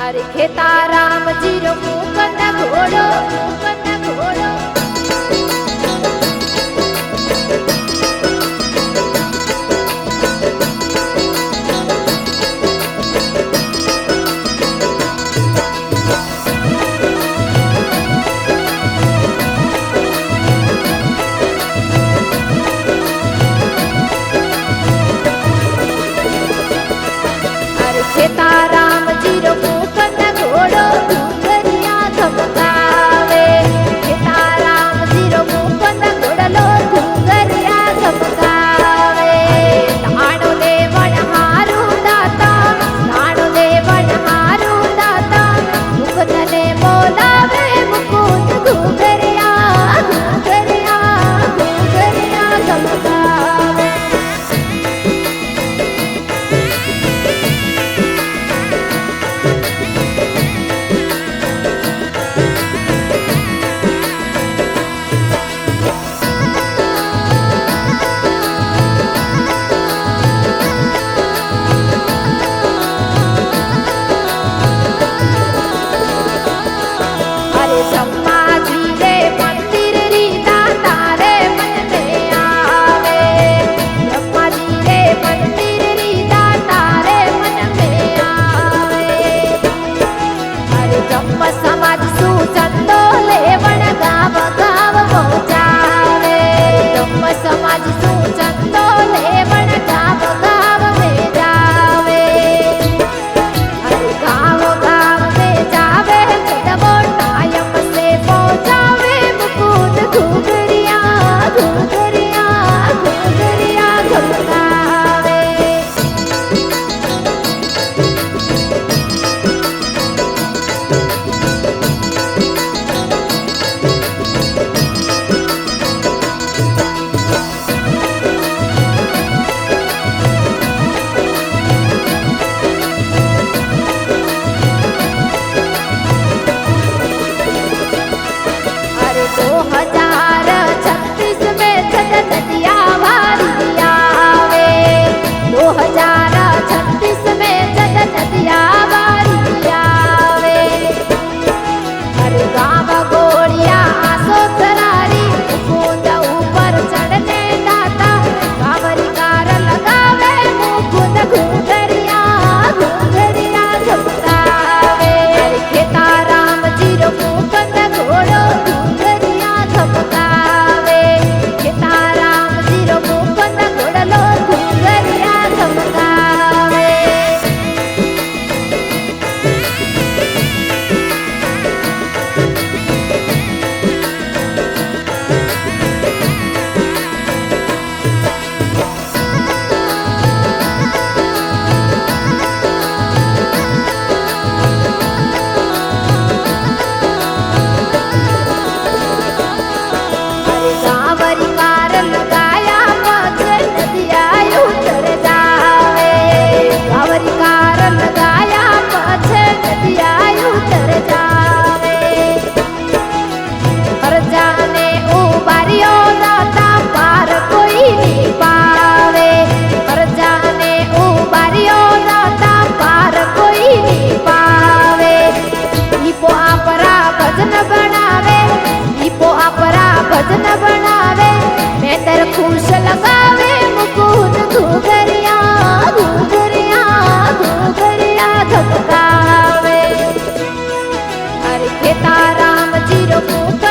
अरे खेता राम जीरो मुकंद घोड़ो मुकंद घोड़ो अरे खेता राम जीरो मुकंद घोड़ो घुंघरिया धमकावे खेता राम जीरो मुकंद घोड़लो घुंघरिया धमकावे नाणो दे वनहारू दाता नाणो दे वनहारू दाता मुकुंदने बोलावे मुकुंद घुंघरिया घुंघरिया घुंघरिया धमकावे अरे सम्माजी रे मंदिर री दाता रे मन में आवे सम्माजी रे मंदिर री दाता रे मन में आवे अरे जम्म समाज सु चंदो लेवण गाव गाव पहुंचावे जम्म समाज सु चंदो लेवण गाव गाव में जावे अरे गाव गाव में जावे कदमो टाइम से पहुंचावे मुकुंद घुंघरिया घुंघरिया घुंघरिया घुंघरावे अरे 2036 में छठ नदिया वारी आवे 2036 में छठ नदिया वारी आवे अरे गाँव गोड़िया आसो सरारी मुकुंद ऊपर चढ़ने दाता कांवरी कार लगावे मुकुंद घुंघरिया घुंघरिया धमकावे अरे खेता राम जीरो मुकुंद घोड़ो घुंघरिया धमकावे खेता राम जीरो मुकुंद घोड़लो घुंघरिया धमकावे अरे गावरी कार लगाया पाछे नदिया उतर जावे गावरी कार लगाया पाछे नदिया उतर जावे हर जाने उबारियो दाता पार कोई नहीं पावे हर जाने उबारियो दाता पार कोई नहीं पावे ईपो आपरा भजन बनावे ईपो आपरा भजन बनावे नेतर खुश लगावे मुकुंद घुंघरिया घुंघरिया घुंघरिया धमकावे अरे खेता राम जीरो मुकुंद